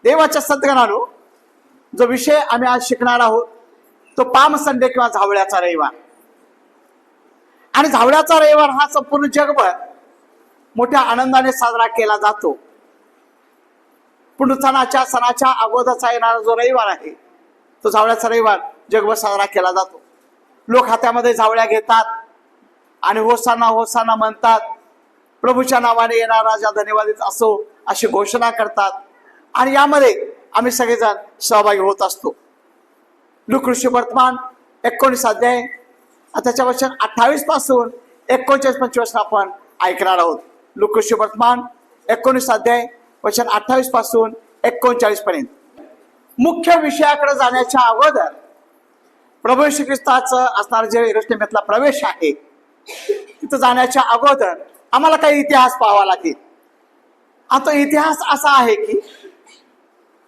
देवाच्या सद्गणानो, जो विषय आम्ही आज शिकणार आहोत तो पाम संडे किंवा झावळ्याचा रविवार. आणि झावळ्याचा रविवार हा संपूर्ण जगभर मोठ्या आनंदाने साजरा केला जातो. पुनरुत्थानाच्या सणाच्या अगोदरचा येणारा जो रविवार आहे तो झावळ्याचा रविवार जगभर साजरा केला जातो. लोक हातामध्ये झावळ्या घेतात आणि होसाना होसाना म्हणतात. प्रभूच्या नावाने येणारा राजा धन्यवादित असो अशी घोषणा करतात. आणि यामध्ये आम्ही सगळेजण सहभागी होत असतो. लूका वर्तमान 19 अध्याय त्याच्या वचन 28 पासून 39-25 आपण ऐकणार आहोत. लूका वर्तमान 19 अध्याय वचन 28 पासून 39 पर्यंत. मुख्य विषयाकडे जाण्याच्या अगोदर प्रभू येशू ख्रिस्ताचं असणारा जे यरूशलेमातला प्रवेश आहे तिथं जाण्याच्या अगोदर आम्हाला काही इतिहास पाहावा लागेल. आता इतिहास असा आहे की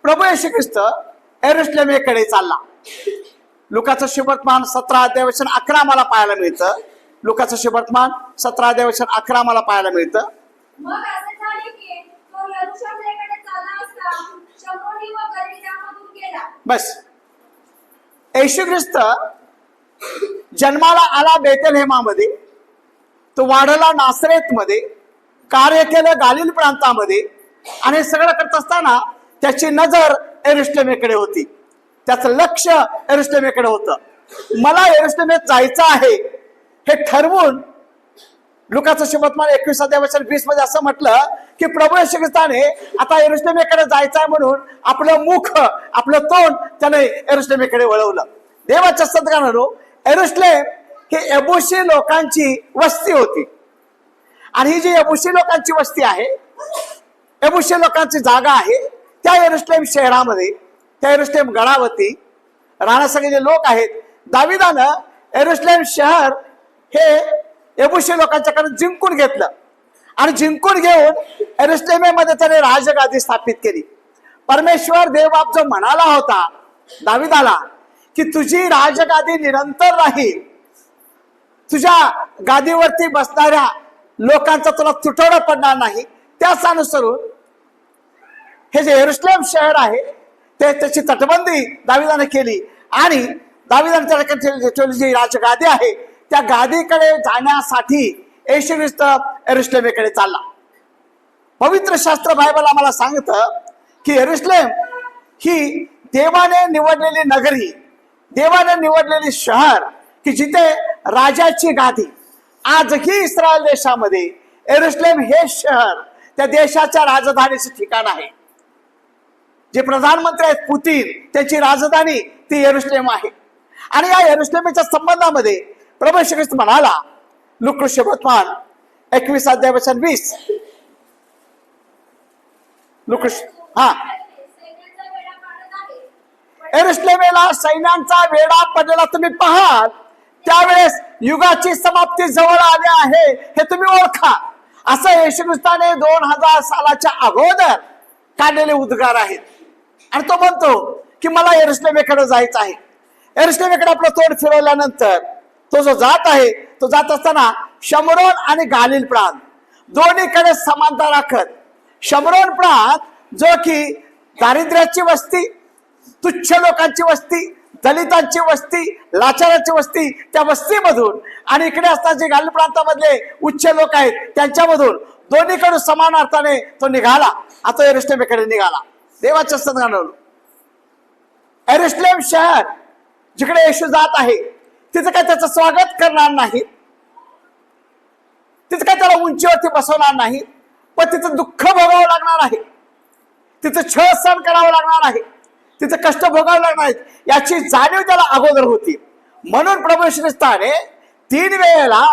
प्रभू येशू ख्रिस्त यरूशलेमेकडे चालला. लुकाचं शुभवर्तमान 17 अध्याय वचन 11 आम्हाला पाहायला मिळतं. लुकाचं शुभवर्तमान 17 अध्याय वचन 11 आम्हाला पाहायला मिळतं. मग असे झाले की तो यरूशलेमेकडे चालला असता शमरोनी व गलिलामधून गेला. बस, येशू ख्रिस्त जन्माला आला बेथलेहेमामध्ये, तो वाढला नासरेत मध्ये, कार्य केलं गालिल प्रांतामध्ये. आणि हे सगळं करत असताना त्याची नजर यरूशलेमेकडे होती. त्याचं लक्ष यरूशलेमेकडे होतं. मला यरूशलेमेत जायचं आहे हे ठरवून लुकाचं शुभवर्तमान 21 अध्याय वचन 20 मध्ये असं म्हटलं की प्रभू येशू ख्रिस्ताने आता यरूशलेमेकडे जायचं आहे म्हणून आपलं मुख, आपलं तोंड त्याने यरूशलेमेकडे वळवलं. देवाच्या सद्गणानो, यरूशलेम ही यबुसी लोकांची वस्ती होती. आणि ही जी यबुसी लोकांची वस्ती आहे, यबुसी लोकांची जागा आहे, त्या यरूशलेम शहरामध्ये, त्या यरूशलेम गडावरती राहण्यासाठी जे लोक आहेत, दाविदानं यरूशलेम शहर हे यबुसी लोकांच्याकडे जिंकून घेतलं. आणि जिंकून घेऊन यरूशलेमेमध्ये त्याने राजगादी स्थापित केली. परमेश्वर देवबाप जो म्हणाला होता दाविदाला की तुझी राजगादी निरंतर राहील, तुझ्या गादीवरती बसणाऱ्या लोकांचा तुला तुटवडा पडणार नाही, त्याच अनुसरून हे जे यरूशलेम शहर आहे ते त्याची तटबंदी दाविदाने केली. आणि दाविदाने त्याकडे जी राजगादी आहे त्या गादीकडे जाण्यासाठी येशू ख्रिस्त यरूशलेमेकडे चालला. पवित्र शास्त्र बायबल आम्हाला सांगतं की यरूशलेम ही देवाने निवडलेली नगरी, देवाने निवडलेली शहर की जिथे राजाची गादी. आजही इस्रायल देशामध्ये यरूशलेम हे शहर त्या देशाच्या राजधानीचे ठिकाण आहे. जे प्रधानमंत्री आहेत पुतीन, त्याची राजधानी ती यरूशलेम आहे. आणि या यरूशलेमेच्या संबंधामध्ये प्रभू येशू ख्रिस्त म्हणाला, लूका शुभवर्तमान 21 अध्याय वचन 20. लूका यरूशलेमेला सैन्यांचा वेढा पडलेला तुम्ही पाहाल, त्यावेळेस युगाची समाप्ती जवळ आली आहे हे तुम्ही ओळखा. असं येशू ख्रिस्ताने 2000 सालाच्या अगोदर काढलेले उद्गार आहेत. आणि तो म्हणतो की मला यरूशलेमेकडे जायचं आहे. यरूशलेमेकडे आपलं तोंड फिरवल्यानंतर तो जो जात आहे, तो जात असताना शमरोन आणि गालिल प्रांत दोन्हीकडे समानता राखत, शमरोन प्रांत जो की दारिद्र्याची वस्ती, तुच्छ लोकांची वस्ती, दलितांची वस्ती, लाचारांची वस्ती, त्या वस्तीमधून, आणि इकडे असतात जे गालिल प्रांतामधले उच्च लोक आहेत त्यांच्यामधून, दोन्हीकडून समान अर्थाने तो निघाला. आता यरूशलेमेकडे निघाला. देवाच्या सद्गणानो, यरूशलेम शहर जिकडे येशू जात आहे तिथं काय त्याचं स्वागत करणार नाही, तिथं काय त्याला उंचीवरती बसवणार नाही, पण तिथं दुःख भोगावं लागणार आहे, तिथं छळ सहन करावं लागणार आहे, तिथं कष्ट भोगावं लागणार आहेत, याची जाणीव त्याला अगोदर होती. म्हणून प्रभू येशू ख्रिस्ताने 3 वेळेला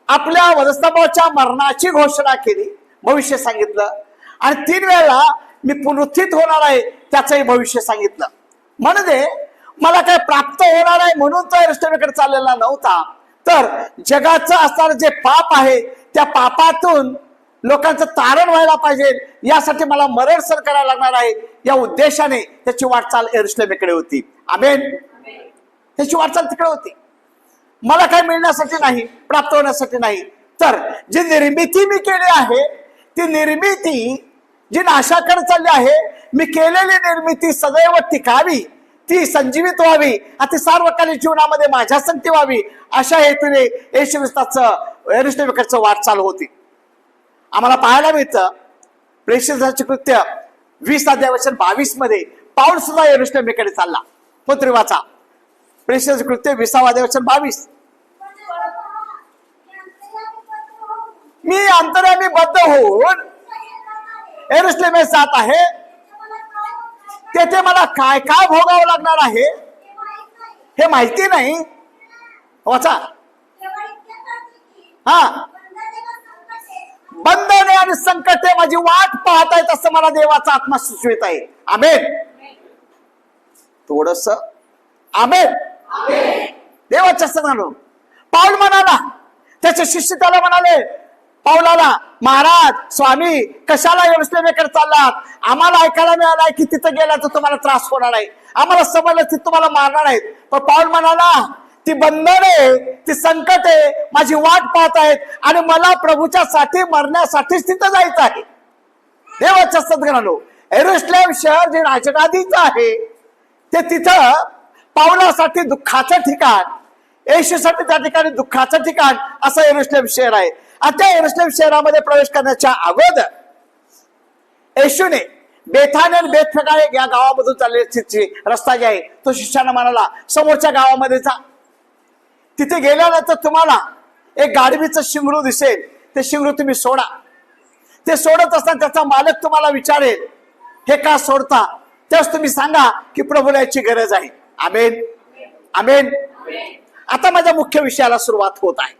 आपल्या वधस्तंभाच्या मरणाची घोषणा केली, भविष्य सांगितलं. आणि 3 वेळेला मी पुनरुत्थित होणार आहे त्याचंही भविष्य सांगितलं. म्हणजे मला काय प्राप्त होणार आहे म्हणून तो यरूशलेमेकडे चाललेला नव्हता, तर जगाचं असणारं जे पाप आहे त्या पापातून लोकांचं तारण व्हायला पाहिजे यासाठी मला मरण सहन करायला लागणार आहे, या उद्देशाने त्याची वाटचाल यरूशलेमेकडे होती. आमेन. त्याची वाटचाल तिकडे होती. मला काय मिळण्यासाठी नाही, प्राप्त होण्यासाठी नाही, तर जी निर्मिती मी केली आहे ती निर्मिती जी नाशाकडे चालली आहे मी केलेली निर्मिती सदैव टिकावी, ती संजीवित व्हावी, ती सार्वकालिक जीवनामध्ये माझ्या संगती व्हावी, अशा हेतूने येशू ख्रिस्ताचं यरूशलेमेकडचं वाटचाल होती. आम्हाला पाहायला मिळतं प्रेषितांचे कृत्य 20:22 मध्ये पाऊल सुद्धा यरूशलेमेकडे चालला. पुत्री वाचा प्रेषितांचे कृत्य 20:22. मी अंतर्यामी बद्ध होऊन यरूशलेमेत जात आहे, तेथे मला काय काय भोगावं लागणार आहे हे माहिती नाही. वाचा. हा, बंधने आणि संकटे माझी वाट पाहत आहेत असं मला देवाचा आत्मा सुचवित आहे. आमेन. थोडस आमेन. देवाच्या सणानो पाऊल म्हणाला, त्याचे शिष्य त्याला म्हणाले, पाऊलाला, महाराज स्वामी कशाला यरूशलेमेकडे चाललात? आम्हाला ऐकायला मिळालंय की तिथं गेला तर तुम्हाला त्रास होणार आहे, आम्हाला समजलं की तुम्हाला मारणार आहेत. पण पाऊल म्हणाला, ती बंधने, ती संकटे माझी वाट पाहत आहेत आणि मला प्रभूच्या साठी मरण्यासाठीच तिथं जायचं आहे. देवाच्या सद्गुणानो यरूशलेम शहर जे राजगादीचं आहे ते तिथं पावलासाठी दुःखाचं ठिकाण, येशूसाठी त्या ठिकाणी दुःखाचं ठिकाण असं यरूशलेम शहर आहे. आता यरूशलेम शहरामध्ये प्रवेश करण्याच्या अगोदर येशूने बेथान आणि बेतफगा या गावामधून चाललेली रस्ता जे आहे तो शिष्यानं म्हणाला, समोरच्या गावामध्ये जा, तिथे गेल्यानंतर तुम्हाला एक गाढवीचं शिंगरू दिसेल, ते शिंगरू तुम्ही सोडा. ते सोडत असताना त्याचा मालक तुम्हाला विचारेल, हे का सोडता? तेच तुम्ही सांगा की प्रभूला याची गरज आहे. आमेन. आमेन. आता माझ्या मुख्य विषयाला सुरुवात होत आहे.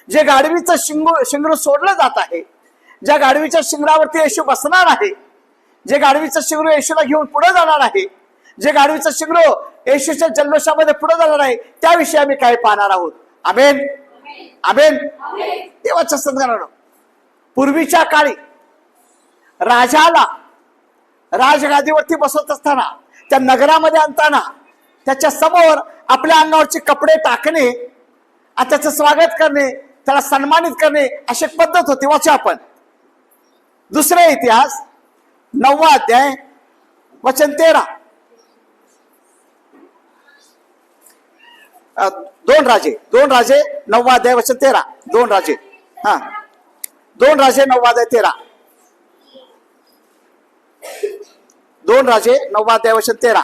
जे गाढवीचं शिंगरू सोडलं जात आहे, ज्या गाढवीच्या शिंगरावरती येशू बसणार आहे, जे गाढवीचं शिंगरू येशूला घेऊन पुढे जाणार आहे, जे गाढवीचं शिंगरू येशूच्या जल्लोषामध्ये पुढे जाणार आहे, त्याविषयी आम्ही काय पाहणार आहोत. आमेन. आमेन. देवाच्या सद्गुणानं पूर्वीच्या काळी राजाला राजगादीवरती बसवत असताना, त्या नगरामध्ये आणताना त्याच्या समोर आपल्या अंगावरचे कपडे टाकणे, त्याचं स्वागत करणे, त्याला सन्मानित करणे अशी पद्धत होती. वाचा आपण दुसरा इतिहास 9 अध्याय वचन 13. 2 राजे 9 अध्याय वचन 13. 2 राजे 9 अध्याय 13. 2 राजे 9 अध्याय वचन 13.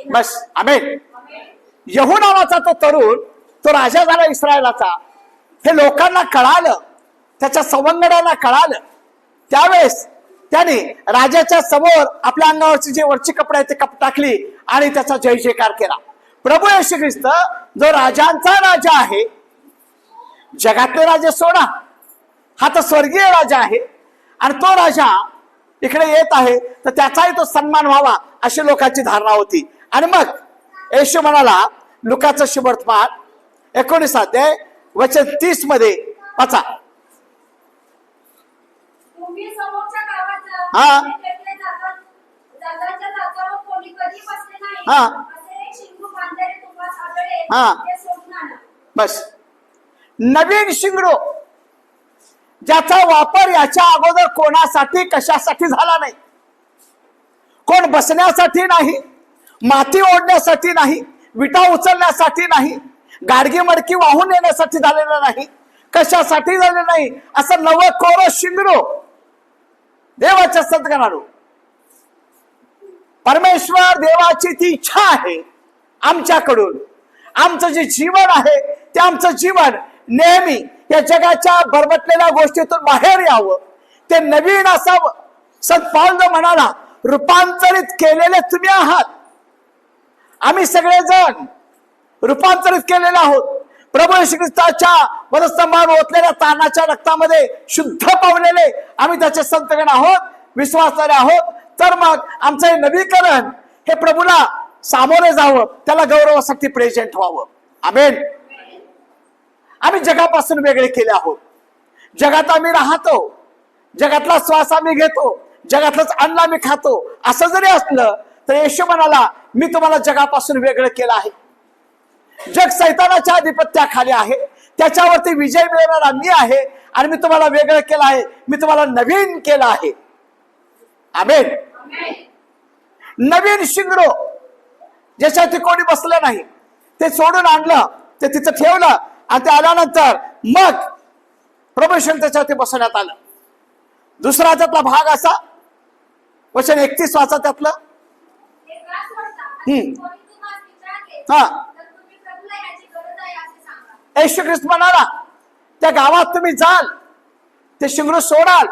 बस. आमेन. यहू नावाचा तो तरुण, तो राजा झाला इस्रायलाचा. हे लोकांना कळालं, त्याच्या सवंगड्यांना कळालं. त्यावेळेस त्याने राजाच्या समोर आपल्या अंगावरची जे वरची कपडे आहेत ते टाकली आणि त्याचा जय जयकार केला. प्रभू येशू ख्रिस्त जो राजांचा राजा आहे, जगातले राजे सोडा, हा तर स्वर्गीय राजा आहे, आणि तो राजा इकडे येत आहे तर त्याचाही तो सन्मान व्हावा अशी लोकांची धारणा होती. आणि मग येशू म्हणाला, लुकाचं शुभवर्तमान 19 अध्याय वचन 30 मध्ये वाचा. तुम्ही समोरच्या गावात जा, हा. तेथे जागाच्या जागावर कोणी कधी बसले नाही, हा. असे एक शिंगरू बांधलेले तुम्हाला आढळेल, हा. ते सोडून आणा. बस. नवीन शिंगरू, ज्याचा वापर याच्या अगोदर कोणासाठी कशासाठी झाला नाही, कोण बसण्यासाठी नाही, माती ओढण्यासाठी नाही, विटा उचलण्यासाठी नाही, गाडगी मडकी वाहून येण्यासाठी झालेलं नाही, कशासाठी झालेलं नाही, असं नवं कोरं शिंगरू देवाच्या सद्गुणानं परमेश्वर देवाची ती इच्छा आहे आमच्याकडून. आमचं जे जीवन आहे ते आमचं जीवन नेहमी या जगाच्या बरबटलेल्या गोष्टीतून बाहेर यावं, ते नवीन असावं. संत पौल म्हणाला, रूपांतरित केलेले तुम्ही आहात. आम्ही सगळेजण रूपांतरित केलेले आहोत. प्रभू येशू ख्रिस्ताच्या वधस्तंभावर ओतलेल्या तारणाच्या रक्तामध्ये शुद्ध पावलेले आम्ही त्याचे संतगण आहोत, विश्वासाने आहोत. तर मग आमचं हे नवीकरण हे प्रभूला सामोरे जावं, त्याला गौरवासाठी प्रेझेंट व्हावं. आमेन. आम्ही जगापासून वेगळे केले आहोत. जगात आम्ही राहतो, जगातला श्वास आम्ही घेतो, जगातलंच अन्न आम्ही खातो. असं जरी असलं तर येशू म्हणाला, मी तुम्हाला जगापासून वेगळं केलं आहे. जग सैतानाच्या आधिपत्याखाली आहे, त्याच्यावरती विजय मिळवणारा मी आहे आणि मी तुम्हाला वेगळं केलं आहे, मी तुम्हाला नवीन केलं आहे. आमेन. नवीन शिंगरो ज्याच्यावरती कोणी बसलं नाही ते सोडून आणलं, ते तिथं ठेवलं आणि ते आल्यानंतर मग प्रभूषण त्याच्यावरती बसवण्यात आलं. दुसरा त्यातला भाग असा, वचन 31 वाचा त्यातलं. एक रास सोडता हम्म. आणि कोणी तुम्हाला विचारले हा. तर तुम्ही प्रभूला याची गरज आहे असे सांगा. येशू ख्रिस्त म्हणाला, त्या गावात तुम्ही जाल, ते शिंगरू सोडाल,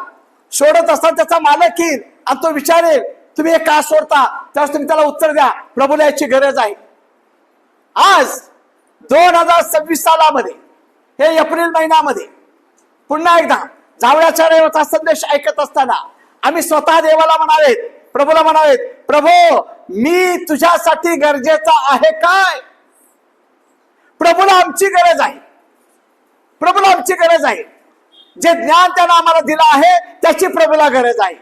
सोडत असताना त्याचा मालक येईल आणि तो विचारेल तुम्ही हे का सोडता, त्यावेळेस तुम्ही त्याला उत्तर द्या प्रभूला याची गरज आहे. आज 2026 सालामध्ये हे एप्रिल महिन्यामध्ये पुन्हा एकदा जावळ्याच्या रेवाचा संदेश ऐकत असताना आम्ही स्वतः देवाला म्हणावेत, प्रभूला म्हणावेत, प्रभू मी तुझ्यासाठी गरजेचा आहे काय? प्रभूला आमची गरज आहे, प्रभूला आमची गरज आहे. जे ज्ञान त्यानं आम्हाला दिलं आहे त्याची प्रभूला गरज आहे.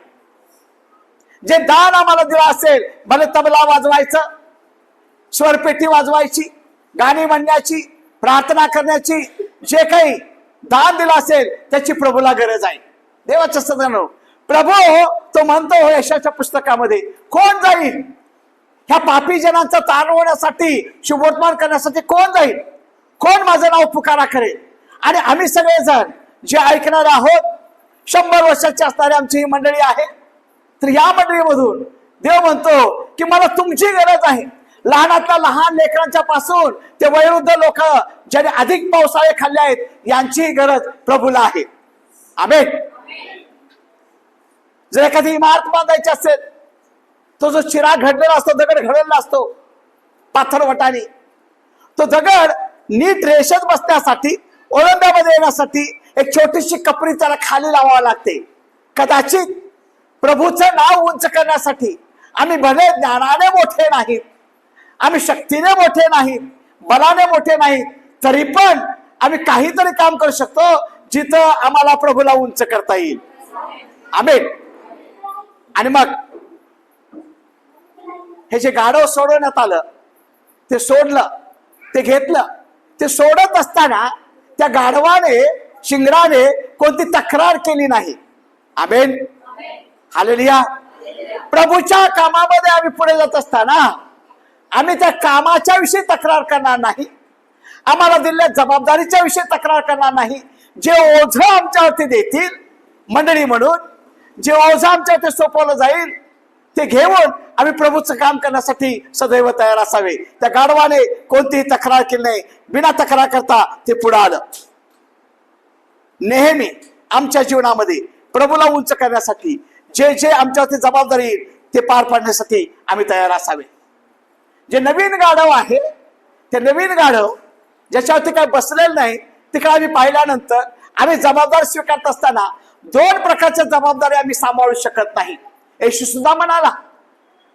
जे दान आम्हाला दिलं असेल, भले तबला वाजवायचं, स्वरपेटी वाजवायची, गाणी म्हणण्याची, प्रार्थना करण्याची, जे काही दान दिलं असेल त्याची प्रभूला गरज आहे. देवाच्या सदानो प्रभू तो म्हणतो हो यशाच्या पुस्तकामध्ये, कोण जाईल ह्या पापी जनांचा तारण होण्यासाठी, शुभवर्तमान करण्यासाठी कोण जाईल? कोण माझं नाव पुकारा करेल? आणि आम्ही सगळेजण जे ऐकणार आहोत, 100 वर्षाची असणारी आमची ही मंडळी आहे. तर या मंडळीमधून देव म्हणतो की मला तुमची गरज आहे. लहानातल्या लहान लेकरांच्या पासून ते वयोवृद्ध लोक ज्यांनी अधिक पावसाळे खाल्ले आहेत, यांची गरज प्रभूला आहे. आमेन. जर एखादी इमारत बांधायची असेल, तो जो चिरा घडलेला असतो, दगड घडलेला असतो पाथरवटाने, तो दगड नीट रेषेत बसण्यासाठी, ओळंब्यामध्ये येण्यासाठी एक छोटीशी कपरी त्याला खाली लावावी लागते. कदाचित प्रभूचं नाव उंच करण्यासाठी आम्ही भले ज्ञानाने मोठे नाहीत, आम्ही शक्तीने मोठे नाहीत, बलाने मोठे नाहीत, तरी पण आम्ही काहीतरी काम करू शकतो जिथं आम्हाला प्रभूला उंच करता येईल. आमेन. आणि मग हे जे गाढव सोडवण्यात आलं, ते सोडलं, ते घेतलं. ते सोडत असताना त्या गाढवाने, शिंगराने कोणती तक्रार केली नाही. आमेन. हालेलुया. प्रभूच्या कामामध्ये आम्ही पुढे जात असताना आम्ही त्या कामाच्या विषयी तक्रार करणार नाही, आम्हाला दिलेल्या जबाबदारीच्या विषयी तक्रार करणार नाही. जे ओझं आमच्यावरती देतील मंडळी म्हणून, जे ओझं आमच्यावरती सोपवलं जाईल, ते घेऊन आम्ही प्रभूचं काम करण्यासाठी सदैव तयार असावे. त्या गाढवाने कोणतीही तक्रार केली नाही, बिना तक्रार करता ते पुढे आलं. नेहमी आमच्या जीवनामध्ये प्रभूला उंच करण्यासाठी जे जे आमच्यावरती जबाबदारी येईल ते पार पाडण्यासाठी आम्ही तयार असावे. जे नवीन गाढव आहे, ते नवीन गाढव ज्याच्यावरती काही बसलेलं नाही, तिकडे आम्ही पाहिल्यानंतर आम्ही जबाबदारी स्वीकारत असताना 2 प्रकारच्या जबाबदारी आम्ही सांभाळू शकत नाही. येशू सुद्धा म्हणाला,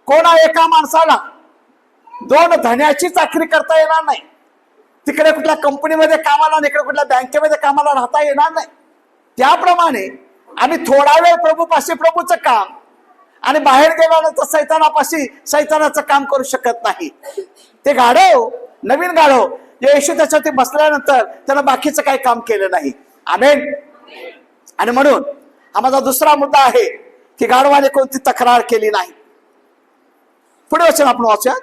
कोणा एका माणसाला 2 धन्याची चाकरी करता येणार नाही. तिकडे कुठल्या कंपनीमध्ये कामाला आणि इकडे कुठल्या बँकेमध्ये कामाला राहता येणार नाही. त्याप्रमाणे आम्ही थोडा वेळ प्रभूपाशी प्रभूचं काम आणि बाहेर गेल्यानंतर सैतानापाशी सैतानाचं काम करू शकत नाही. ते गाढव, नवीन गाढव, येशू त्याच्यावरती बसल्यानंतर त्यानं बाकीचं काही काम केलं नाही. आमेन. आणि म्हणून हा माझा दुसरा मुद्दा आहे की गाढवाने कोणती तक्रार केली नाही. पुढे वचन आपण वाचूया.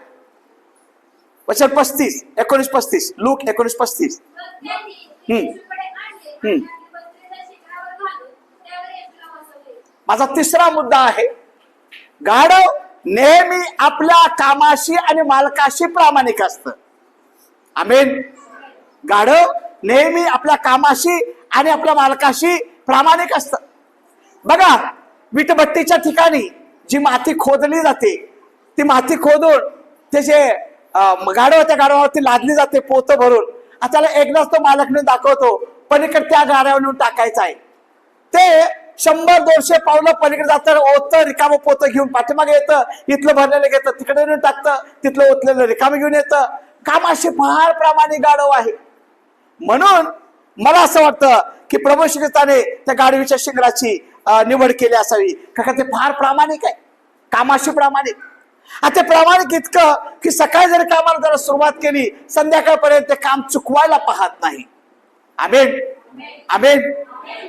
वचन 35, 19-35, लूक 19-35. मग त्यांनी येशूकडे आणले आणि त्यांनी बसलेल्या शिखरावर घालून त्यावर येशूला बसवले. माझा तिसरा मुद्दा आहे, गाढव नेहमी आपल्या कामाशी आणि मालकाशी प्रामाणिक असतं. आमेन. गाढव नेहमी आपल्या कामाशी आणि आपल्या मालकाशी प्रामाणिक असतं. बघा, विटभट्टीच्या ठिकाणी जी माती खोदली जाते, ती माती खोदून ते जे गाढव, त्या गाढवावरती लादली जाते पोतं भरून, आणि त्याला एकदाच तो मालक नेऊन दाखवतो पलीकडे त्या गाढवावर नेऊन टाकायचं आहे. ते 100-200 पावलं पलीकडे जातं, ओतं रिकामं पोतं घेऊन पाठीमागे येतं, इथलं भरलेलं घेतं, तिकडे नेऊन टाकतं, तिथलं ओतलेलं रिकामं घेऊन येतं. कामाशी फार प्रामाणिक गाढव आहे. म्हणून मला असं वाटतं की प्रभू श्री ख्रिस्ताने त्या गाढवीच्या शिंगराची निवड केली असावी, कारण ते फार प्रामाणिक आहे, कामाशी प्रामाणिक. आता प्रामाणिक इतकं की सकाळी जरी कामाला जरा सुरुवात केली संध्याकाळपर्यंत ते काम चुकवायला पाहत नाही. आमेन आमेन.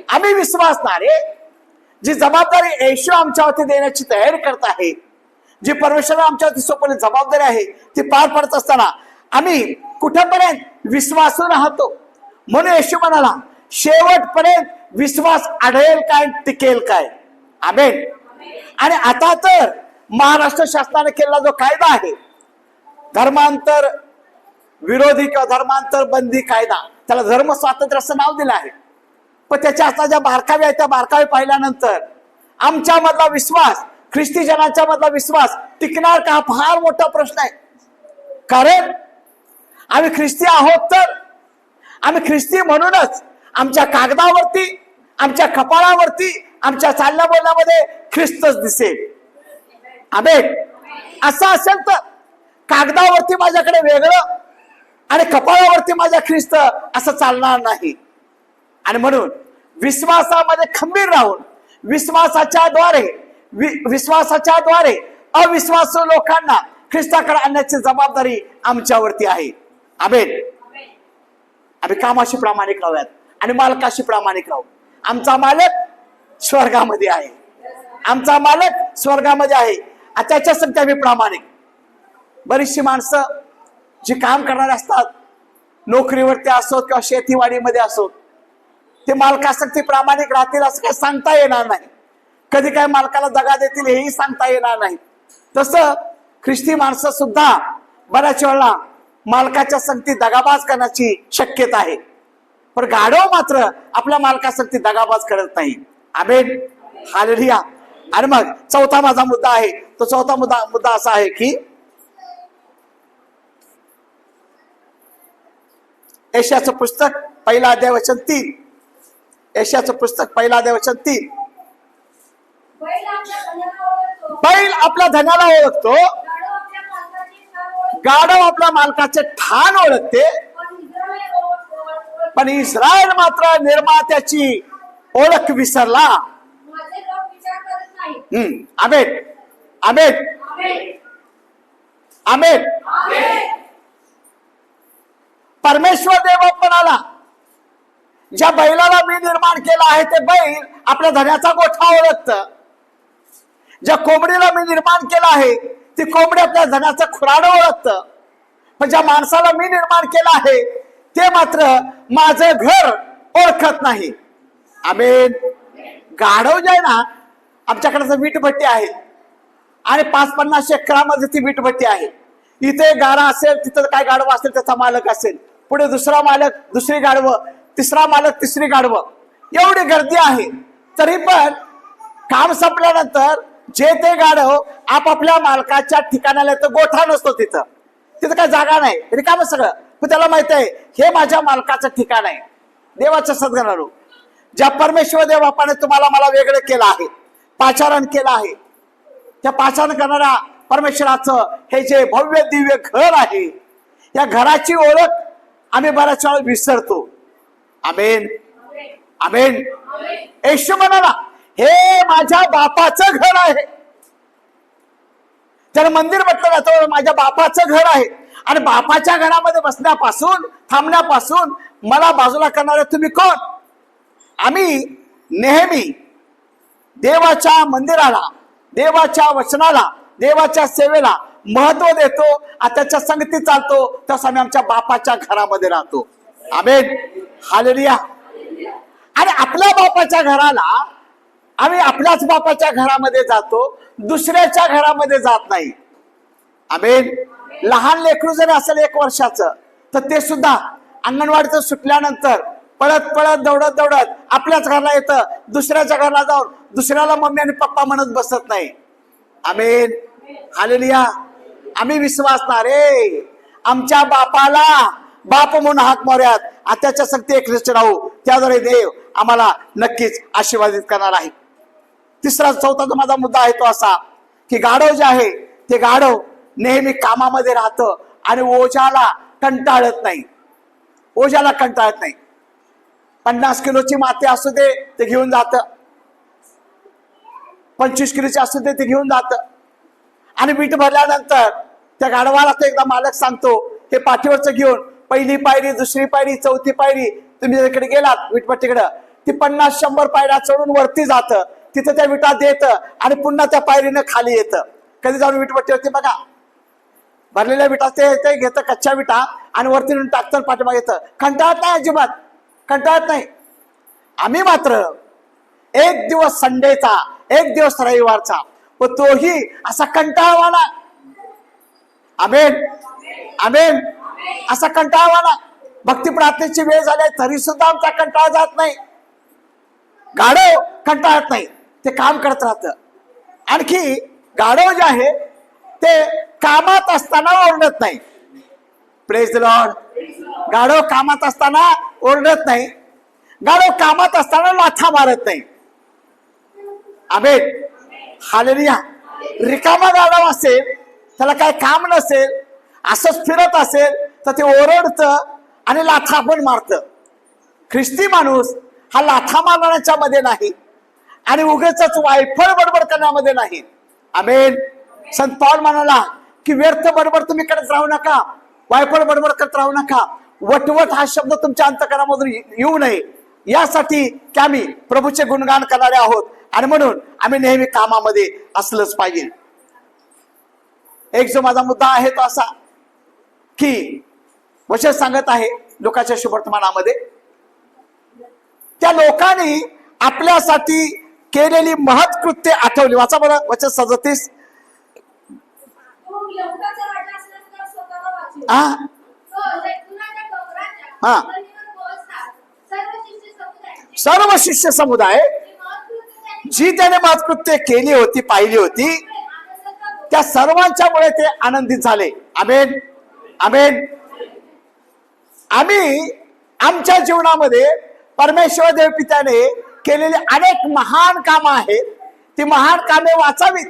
आम्ही विश्वासणारे जी जबाबदारी येशू आमच्यावरती देण्याची तयारी करत आहे, जी परमेश्वराने आमच्यावरती सोपवली जबाबदारी आहे ती पार पडत असताना आम्ही कुठेपर्यंत विश्वासू राहतो. म्हणून येशू म्हणाला शेवटपर्यंत विश्वास आढळेल काय टिकेल काय. आमेन. आणि आता तर महाराष्ट्र शासनाने केलेला जो कायदा आहे धर्मांतर विरोधी किंवा धर्मांतर बंदी कायदा, त्याला धर्म स्वातंत्र्य असं नाव दिलं आहे. पण त्याच्या आता ज्या बारकावे आहेत त्या बारकावे पाहिल्यानंतर आमच्या मधला विश्वास, ख्रिस्ती जनांच्या मधला विश्वास टिकणार का हा फार मोठा प्रश्न आहे. कारण आम्ही ख्रिस्ती आहोत तर आम्ही ख्रिस्ती म्हणूनच आमच्या कागदावरती, आमच्या कपाळावरती, आमच्या चालण्या बोलण्यामध्ये ख्रिस्तच दिसेल. आमेन. असं असेल तर कागदावरती माझ्याकडे वेगळं आणि कपाळावरती माझ्या ख्रिस्त असं चालणार नाही. आणि म्हणून विश्वासामध्ये खंबीर राहून विश्वासाच्या द्वारे अविश्वासू लोकांना ख्रिस्ताकडे आणण्याची जबाबदारी आमच्यावरती आहे. आमेन. आम्ही कामाशी प्रामाणिक राहूयात आणि मालकाशी प्रामाणिक राहू. आमचा मालक स्वर्गामध्ये आहे. आमचा मालक स्वर्गामध्ये आहे आणि त्याच्यासाठी आम्ही प्रामाणिक. बरीचशी माणसं जी काम करणारे असतात, नोकरीवरती असोत किंवा शेतीवाडीमध्ये असोत, ते मालकासाठी प्रामाणिक राहतील असं काही सांगता येणार नाही. कधी काय मालकाला दगा देतील हेही सांगता येणार नाही. तसं ख्रिस्ती माणसं सुद्धा बऱ्याच वेळा मालकाच्या संगती दगाबाज करण्याची शक्यता आहे. पण गाढव मात्र आपल्या मालकासाठी दगाबाज करत नाही. आमेन. हालेलुया. आणि मग चौथा माझा मुद्दा आहे, तो चौथा मुद्दा असा आहे की यशाचं पुस्तक 1 अध्याय वचन 3. यशाचं पुस्तक 1 अध्याय वचन 3. बैल आपल्या धनाला ओळखतो, गाढव आपल्या मालकाचे ठाण ओळखते, पण इस्रायल मात्र निर्मात्याची ओळख विसरला. आमेन आमेन आमेन. परमेश्वर देव म्हणाला ज्या बैलाला मी निर्माण केलं आहे ते बैल आपल्या धन्याचा गोठा ओळखत. ज्या कोंबडीला मी निर्माण केलं आहे ती कोंबडी आपल्या धन्याचा खुराड ओळखत. पण ज्या माणसाला मी निर्माण केलं आहे ते मात्र माझं घर ओळखत नाही. आमेन. गाढव जे आहे ना, आमच्याकडे वीटभट्टी आहे आणि 5-50 एकरामध्ये ती वीटभट्टी आहे. इथे गाडा असेल तिथं काय गाढवं असेल त्याचा मालक असेल, पुढे दुसरा मालक दुसरी गाढवं, तिसरा मालक तिसरी गाढवं, एवढी गर्दी आहे. तरी पण काम संपल्यानंतर जे ते गाढव आपापल्या मालकाच्या ठिकाणाला येतं. गोठा नसतो तिथं, तिथं काय जागा नाही, रिकामं सगळं. पण त्याला माहित आहे हे माझ्या मालकाचं ठिकाण आहे. देवाच्या सद्गुणारो, ज्या परमेश्वर देव बापाने तुम्हाला मला वेगळं केलं आहे, पाचारण केलं आहे, त्या पाचारण करणाऱ्या परमेश्वराचं हे जे भव्य दिव्य घर आहे, या घराची ओळख आम्ही बऱ्याच वेळा विसरतो. आमेन आमेन. येशू म्हणाला हे माझ्या बापाचं घर आहे. त्याला मंदिर म्हटलं जातं, माझ्या बापाचं घर आहे. आणि बापाच्या घरामध्ये बसण्यापासून थांबण्यापासून मला बाजूला करणारे तुम्ही कोण? आम्ही नेहमी देवाच्या मंदिराला, देवाच्या वचनाला, देवाच्या सेवेला महत्व देतो आणि त्याच्या संगती चालतो. तसं आम्ही आमच्या बापाच्या घरामध्ये राहतो. Amen hallelujah. आणि आपल्या बापाच्या घराला आम्ही आपल्याच बापाच्या घरामध्ये जातो, दुसऱ्याच्या घरामध्ये जात नाही. आमेन. लहान लेकरू जरी असेल 1 वर्षाचं तर ते सुद्धा अंगणवाडीचं सुटल्यानंतर पळत पळत दौडत दौडत आपल्याच घरला येतं, दुसऱ्याच्या घरला जाऊन दुसऱ्याला मम्मी आणि पप्पा म्हणत बसत नाही. Amen hallelujah. आम्ही विश्वासणारे आमच्या बापाला बाप म्हणून हाक मारूयात आणि त्याच्या संगती एकनिष्ठ राहू. त्याद्वारे देव आम्हाला नक्कीच आशीर्वादित करणार आहे. चौथा जो माझा मुद्दा आहे तो असा की गाढव जे आहे ते गाढव नेहमी कामामध्ये राहतं आणि ओझ्याला कंटाळत नाही. ओझ्याला कंटाळत नाही. 50 किलोची माती असू दे ते घेऊन जात, 25 किलोची असू दे ते घेऊन जात. आणि वीट भरल्यानंतर त्या गाढवाला तो एकदा मालक सांगतो, हे पाठीवरचं घेऊन पहिली पायरी, दुसरी पायरी, चौथी पायरी, तुम्ही तिकडे गेलात विटभट्टीकडं, ती 50-100 पायऱ्या चढून वरती जातं, तिथं त्या विटा देतं आणि पुन्हा त्या पायरीनं खाली येतं. कधी जाऊन विटभट्टीवरती बघा, भरलेल्या विटा ते घेतं, कच्च्या विटा, आणि वरती नेऊन टाकतं, पाठीमागे येतं. कंटाळत नाही, अजिबात कंटाळत नाही. आम्ही मात्र एक दिवस संडेचा, एक दिवस रविवारचा, व तोही असा कंटाळवाना, आमेन आमेन, असा कंटाळवाना. भक्ती प्रार्थनेची वेळ झाली तरी सुद्धा आमचा कंटाळा जात नाही. गाढव कंटाळत नाही, ते काम करत राहतं. आणखी गाढव जे आहे ते कामात असताना ओरडत नाही. Praise the Lord. गाढव कामात असताना ओरडत नाही, गाढव कामात असताना लाथा मारत नाही. Amen hallelujah. रिकामा गाढव असेल, त्याला काय काम नसेल, असंच फिरत असेल, तर ते ओरडतं आणि लाथा पण मारतं. ख्रिस्ती माणूस हा लाथा मारण्याच्या मध्ये नाही आणि उगेच वायफळ बडबड करण्यामध्ये नाही. आमेन. संत पौल म्हणाला की व्यर्थ बडबड तुम्ही करत राहू नका, वायफळ बडबड करत राहू नका. वटवट हा शब्द तुमच्या अंतःकरणामधून येऊ नये, यासाठी की आम्ही प्रभूचे गुणगान करणारे आहोत, आणि म्हणून आम्ही नेहमी कामामध्ये असलंच पाहिजे. एक जो माझा मुद्दा आहे तो असा की वचन सांगत आहे लोकांच्या शुभवर्तमानामध्ये, त्या लोकांनी आपल्यासाठी केलेली महत्कृत्ये आठवली. वाचा बरं वचन 37. तू यहुदाचा राजा असलास तर स्वतःला वाचव. हा तो जैतुनाच्या डोंगराच्या हा. वरतीवर पोहोचला. सर्व शिष्य समुदाय जी त्याने महत्कृत्य केली होती, पाहिली होती, त्या सर्वांच्यामुळे ते आनंदित झाले. आमेन आमेन. आम्ही आमच्या जीवनामध्ये परमेश्वर देव पित्याने केलेली अनेक महान कामं आहेत. ती महान कामे वाचावीत,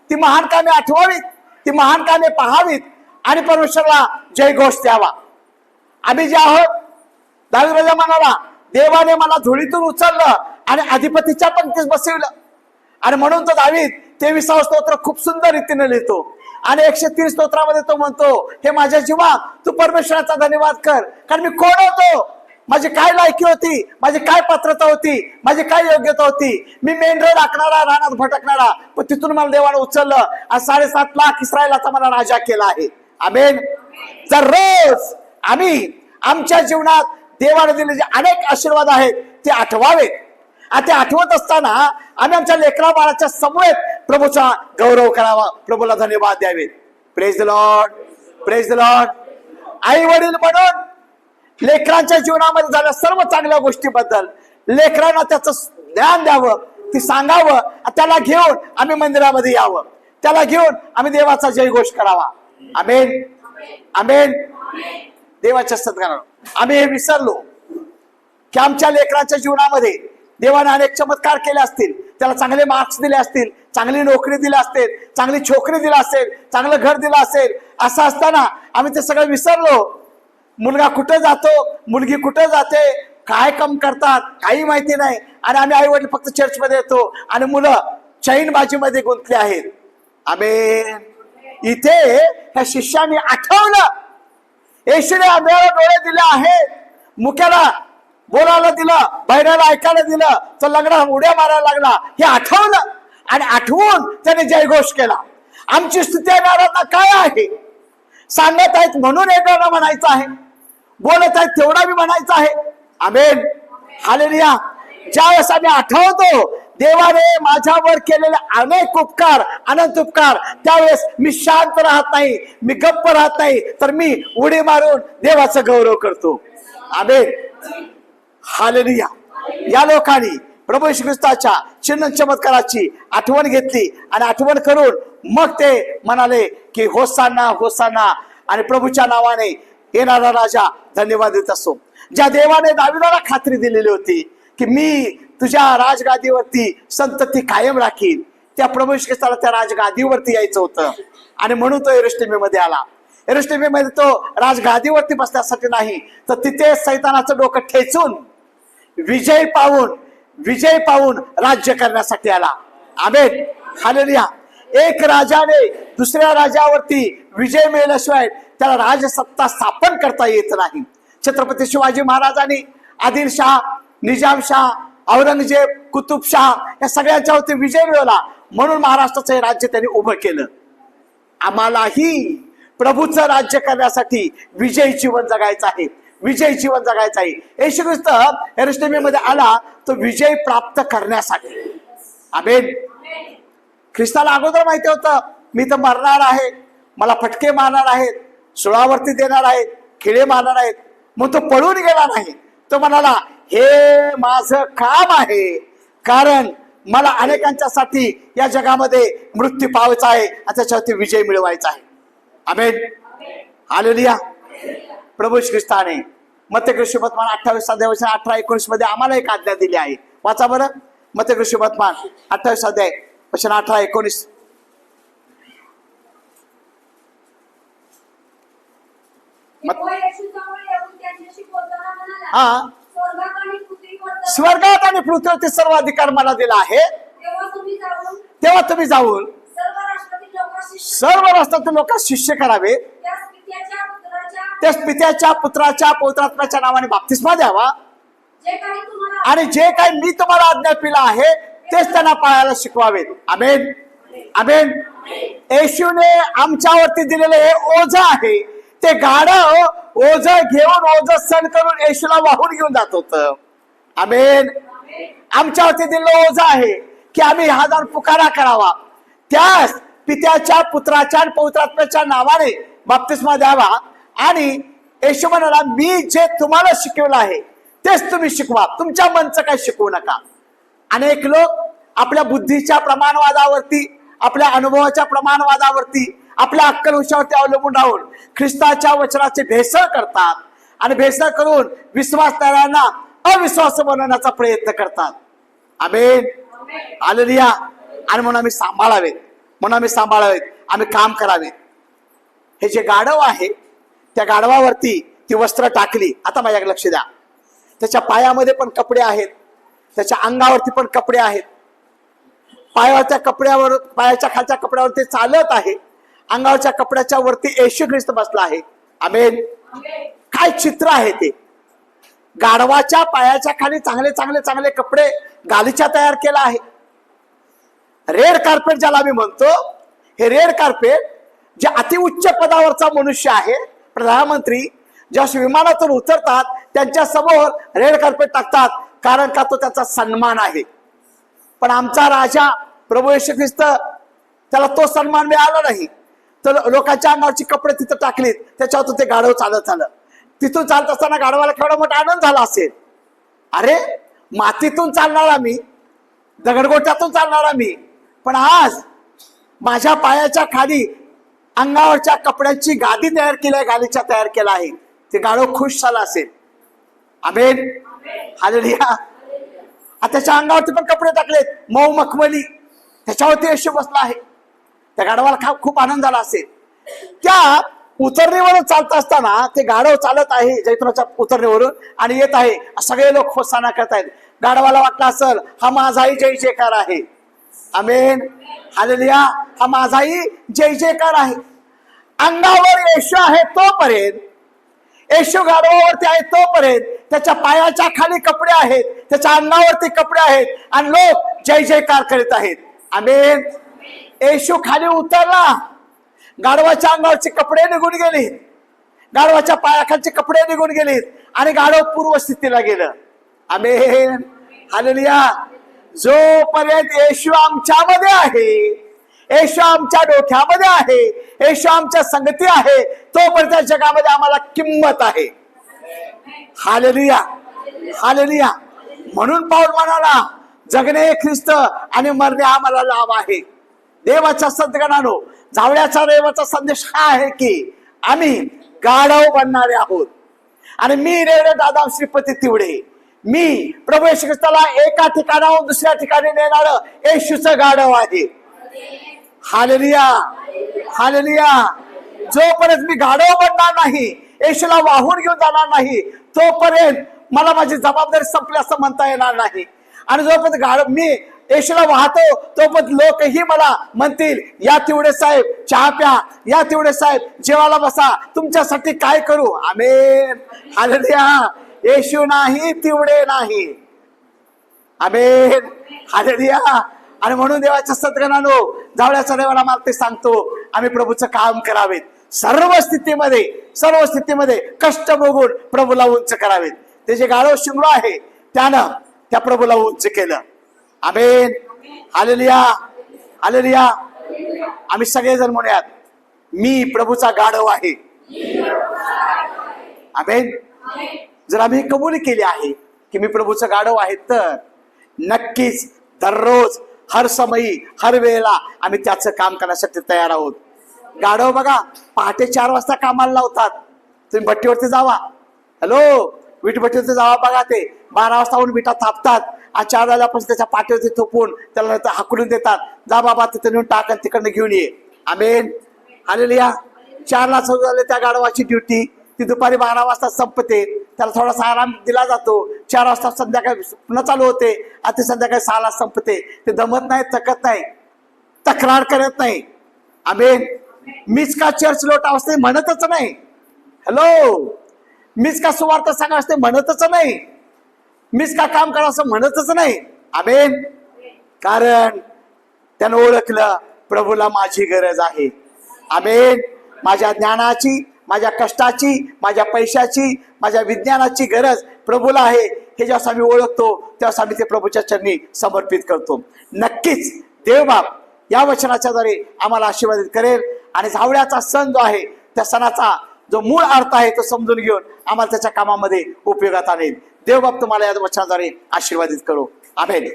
ती महान कामे आठवावीत, ती महान कामे पाहावीत आणि परमेश्वराला जयघोष द्यावा. आम्ही जे आहोत, दावीद राजा म्हणाला, देवाने मला धुळीतून उचललं आणि अधिपतीच्या पंक्तीत बसवलं. आणि म्हणून तो दावीद 23 स्तोत्र खूप सुंदर रीतीने लिहितो आणि 130 स्तोत्रामध्ये तो म्हणतो, हे माझ्या जीवा तू परमेश्वराचा धन्यवाद कर, कारण मी कोण होतो, माझी काय लायकी होती, माझी काय पात्रता होती, माझी काय योग्यता होती. मी मेंढरं राखणारा, रानात भटकणारा, पण तिथून मला देवाने उचललं आणि 7.5 लाख इस्रायलाचा मला राजा केला आहे. आमेन. जर रोज आम्ही आमच्या जीवनात देवाने दिलेले जे अनेक आशीर्वाद आहेत ते आठवावेत. ते आठवत असताना आम्ही आमच्या लेकरा बाळाच्या समवेत प्रभूचा गौरव करावा, प्रभूला धन्यवाद द्यावेत. Praise the Lord, praise the Lord. आई वडील म्हणून लेकरांच्या जीवनामध्ये झाल्या सर्व चांगल्या गोष्टीबद्दल लेकरांना त्याचं ज्ञान द्यावं, ती सांगावं, त्याला घेऊन आम्ही मंदिरामध्ये यावं, त्याला घेऊन आम्ही देवाचा जयघोष करावा. आमेन आमेन. देवाच्या सत्कारानं आम्ही हे विसरलो की आमच्या लेकरांच्या जीवनामध्ये देवाने अनेक चमत्कार केले असतील, त्याला चांगले मार्क्स दिले असतील, चांगली नोकरी दिली असेल, चांगली छोकरी दिली असेल, चांगलं घर दिलं असेल. असं असताना आम्ही ते सगळं विसरलो. मुलगा कुठे जातो, मुलगी कुठे जाते, काय काम करतात काही माहिती नाही, आणि आम्ही आई वडील फक्त चर्चमध्ये येतो आणि मुलं चैनबाजीमध्ये गुंतले आहेत. आमेन. इथे ह्या शिष्याने आठवलं, येशूने आम्हाला डोळे दिले आहेत, मुक्याला बोलायला दिलं, बहिणाला ऐकायला दिलं, तर लग्न उड्या मारायला लागला. हे आठवलं आणि आठवून त्याने जयघोष केला. आमची स्तुती येणाऱ्यांना काय आहे, सांगत आहेत म्हणून एवढा म्हणायचं आहे, बोलत आहेत तेवढा मी म्हणायचं आहे. Amen hallelujah. ज्यावेळेस आम्ही आठवतो देवाने माझ्यावर केलेले अनेक उपकार, अनंत उपकार, त्यावेळेस मी शांत राहत नाही, मी गप्प राहत नाही, तर मी उडी मारून देवाचा गौरव करतो. Amen hallelujah. या लोकांनी प्रभू येशू ख्रिस्ताच्या चिन्ह चमत्काराची आठवण घेतली आणि आठवण करून मग ते म्हणाले की होसाना होसाना, आणि प्रभूच्या नावाने येणारा राजा धन्यवाद देत असो. ज्या देवाने दाविदाला खात्री दिलेली होती की मी तुझ्या राजगादीवरती संतती कायम राखीन, त्या प्रभू येशू ख्रिस्ताला त्या राजगादीवरती यायचं होतं. आणि म्हणून तो यरूशलेमेमध्ये आला. यरूशलेमेमध्ये तो राजगादीवरती बसण्यासाठी नाही, तर तिथे सैतानाचं डोकं ठेचून विजय पावून राज्य करण्यासाठी आला. Amen hallelujah. एक राजाने दुसऱ्या राजावरती विजय मिळवल्याशिवाय त्याला राजसत्ता स्थापन करता येत नाही. छत्रपती शिवाजी महाराजांनी आदिलशाह, निजामशाह, औरंगजेब, कुतुबशाह या सगळ्यांच्यावरती विजय मिळवला, म्हणून महाराष्ट्राचं हे राज्य त्यांनी उभं केलं. आम्हालाही प्रभूचं राज्य करण्यासाठी विजयी जीवन जगायचं आहे, विजयी जीवन जगायचं आहे. येशू ख्रिस्त एरुशलेममध्ये आला तो विजय प्राप्त करण्यासाठी. आमेन. ख्रिस्ताला अगोदर माहिती होतं मी तर मरणार आहे, मला फटके मारणार आहेत, सुळावरती देणार आहेत, खिळे मारणार आहेत, मग तो पळून गेला नाही. तो म्हणाला हे माझं काम आहे, कारण मला अनेकांच्यासाठी या जगामध्ये मृत्यू पावायचा आहे आणि त्याच्यावरती विजय मिळवायचा आहे. आमेन. हालेलुया. प्रभू ख्रिस्ताने मत्तेकृष्ण वर्तमान 28 18 19 मध्ये आम्हाला एक आज्ञा दिली आहे. वाचा बरं मत्तेकृष्ण वर्तमान 28 वचन 18 19. हा, स्वर्गात आणि पृथ्वीवरती सर्व अधिकार मला दिला आहे, तेव्हा तुम्ही जाऊन सर्व राष्ट्रातील लोक शिष्य करावे, त्यास पित्याच्या पुत्राच्या पवित्रात्म्याच्या नावाने बाप्तिस्मा द्यावा, आणि जे काही मी तुम्हाला आज्ञा दिला आहे तेच त्यांना पाळायला शिकवावे. आमेन. आमेन. येशूने आमच्यावरती दिलेले हे ओझ आहे, ते गाढव ओझ घेऊन ओझ सण करून येशूला वाहून घेऊन जात होतं. आमेन. आमच्यावरती दिलेलं ओझ आहे की आम्ही हा जाऊन पुकारा करावा, त्यास पित्याच्या पुत्राच्या आणि पवित्रात्म्याच्या नावाने बाप्तिस्मा द्यावा, आणि येशू म्हणाला मी जे तुम्हाला शिकवलं आहे तेच तुम्ही शिकवा, तुमच्या मनचं काही शिकवू नका. अनेक लोक आपल्या बुद्धीच्या प्रमाणवादावरती, आपल्या अनुभवाच्या प्रमाणवादावरती, आपल्या अक्कल हुशावरती अवलंबून राहून ख्रिस्ताच्या वचनाचे भेसळ करतात, आणि भेसळ करून विश्वासणाऱ्यांना अविश्वास बनवण्याचा प्रयत्न करतात. आमेन. हालेलुया. आणि म्हणून आम्ही सांभाळावेत, म्हणून आम्ही सांभाळावेत, आम्ही काम करावे. हे जे गाढव आहे त्या गाढवावरती ती वस्त्र टाकली. आता माझ्याकडे लक्ष द्या. त्याच्या पायामध्ये पण कपडे आहेत, त्याच्या अंगावरती पण कपडे आहेत. पायावरच्या कपड्यावर, पायाच्या खालच्या कपड्यावर ते चालत आहे, अंगावरच्या कपड्याच्या वरती येशू ख्रिस्त बसला आहे. आमेन. काय चित्र आहे ते. गाढवाच्या पायाच्या खाली चांगले चांगले चांगले कपडे गालिचा तयार केला आहे. रेड कार्पेट ज्याला मी म्हणतो, हे रेड कार्पेट जे अतिउच्च पदावरचा मनुष्य आहे, प्रधानमंत्री जेव्हा विमानातून उतरतात त्यांच्या समोर रेड कार्पेट टाकतात, कारण का तो त्याचा सन्मान आहे. पण आमचा राजा प्रभू येशू ख्रिस्त, त्याला तो सन्मान मिळाला नाही, तर लोकांच्या अंगावरची कपडे तिथं टाकलीत, त्याच्यावर ते गाढव चालत आलं. तिथून चालत असताना गाढवाला केवढा मोठा आनंद झाला असेल. अरे मातीतून चालणारा मी, दगडगोट्यातून चालणारा मी, पण आज माझ्या पायाच्या खाली अंगावरच्या कपड्यांची गादी तयार केली आहे, गालीचा तयार केला आहे. ते गाढव खुश झाला असेल. आमेन. हालेलुया. त्याच्या अंगावरती पण कपडे टाकलेत मऊ मखमली, त्याच्यावरती येशू बसला आहे. त्या गाढवाला खूप आनंद झाला असेल. त्या उतरणीवरून चालत असताना ते गाढव चालत आहे जैतुनाच्या उतरणीवरून आणि येत आहे, सगळे लोक होसाना करतायत. गाढवाला वाटलं असेल हा माझाही जय जयकार आहे. आमेन. हालेलुया. हा माझाही जय जयकार आहे. अंगावर येशू आहे तोपर्यंत, येशू गाढवावरती आहे तोपर्यंत त्याच्या पायाच्या खाली कपडे आहेत, त्याच्या अंगावरती कपडे आहेत, आणि लोक जय जयकार करीत आहेत. आमेन. येशू खाली उतरला, गाढवाच्या अंगावरचे कपडे निघून गेले, गाढवाच्या पायाखालचे कपडे निघून गेलेत, आणि गाढव पूर्वस्थितीला गेलं. आमेन. हालेलुया. जोपर्यंत येशू आमच्यामध्ये आहे, येशू आमच्या डोक्यामध्ये आहे, येशू आमच्या संगती आहे, तोपर्यंत जगामध्ये आम्हाला किंमत आहे. हालेलुया. हालेलुया. म्हणून पाऊल म्हणाला जगणे ख्रिस्त आणि मरणे आम्हाला लाभ आहे. देवाच्या संतगणानो, जावळ्याचा देवाचा संदेश हा आहे की आम्ही गाढव बनणारे आहोत. आणि मी रेड दादा श्रीपती तिवडे, मी प्रभू येशू ख्रिस्ताला एका ठिकाणाहून दुसऱ्या ठिकाणी नेणारं येशूचं गाढव आहे. हालेलुया. हालेलुया. जोपर्यंत मी गाढव बनणार नाही, येशूला वाहून घेऊन जाणार नाही, तोपर्यंत मला माझी जबाबदारी संपली असं म्हणता येणार नाही. आणि जोपर्यंत मी येशूला वाहतो तो पण लोकही मला म्हणतील, या तिवडे साहेब चहा प्या, या तिवडे साहेब जेवायला बसा, तुमच्यासाठी काय करू. आमेन, हालेलुया. येशू नाही, तिवडे नाही. आमेन, हालेलुया. आणि म्हणून देवाच्या सद्गणानो, जावळ्याच्या देवाला मला ते सांगतो, आम्ही प्रभूचं काम करावेत. सर्व स्थितीमध्ये कष्ट बघून प्रभूला उंच करावेत. ते जे गाढव शिंगरू आहे त्यानं त्या प्रभूला उंच केलं. आमेन, हालेलुया, हालेलुया. आम्ही सगळेजण म्हणूयात, मी प्रभूचा गाढव आहे. आमेन. जर आम्ही कबूल केली आहे की मी प्रभूचं गाढव आहे, तर नक्कीच दररोज, हर समयी, हर वेळेला आम्ही त्याचं काम करण्यासाठी तयार आहोत. गाढव बघा, पहाटे 4 वाजता कामाला लावतात. तुम्ही भट्टीवरती जावा, हॅलो, विटभट्टीवरती जावा, बघा ते 12 वाजता होऊन विटा थापतात आणि 4 वाजल्यापासून त्याच्या पाठीवरती थोपून त्याला हाकलून देतात, जा बाबा तिथे नेऊन टाक आणि तिकडनं घेऊन ये. आमेन, हालेलुया. 4ला सुरू झाले त्या गाढवाची ड्युटी, ती दुपारी 12 वाजता संपते. त्याला थोडासा आराम दिला जातो. 4 वाजता संध्याकाळी पुन्हा चालू होते आणि ते संध्याकाळी 6ला संपते. ते दमत नाही, थकत नाही, तक्रार करत नाही. आमेन. मीच का चर्च लोट असते म्हणतच नाही. हॅलो, मीच का सुवार्थ सांगा असते म्हणतच नाही. मीच का काम करा असं म्हणतच नाही. आमेन. कारण त्यानं ओळखलं, प्रभूला माझी गरज आहे. आमेन. माझ्या ज्ञानाची, माझ्या कष्टाची, माझ्या पैशाची, माझ्या विज्ञानाची गरज प्रभूला आहे. हे जेव्हा आम्ही ओळखतो तेव्हा आम्ही ते प्रभूच्या चरणी समर्पित करतो. नक्कीच देवबाप या वचनाच्या द्वारे आम्हाला आशीर्वादित करेल आणि जावळ्याचा सण जो आहे त्या सणाचा जो मूळ अर्थ आहे तो समजून घेऊन आम्हाला त्याच्या कामामध्ये उपयोगात आणेल. देवबाप तुम्हाला या वचनाद्वारे आशीर्वादित करो. आमेन.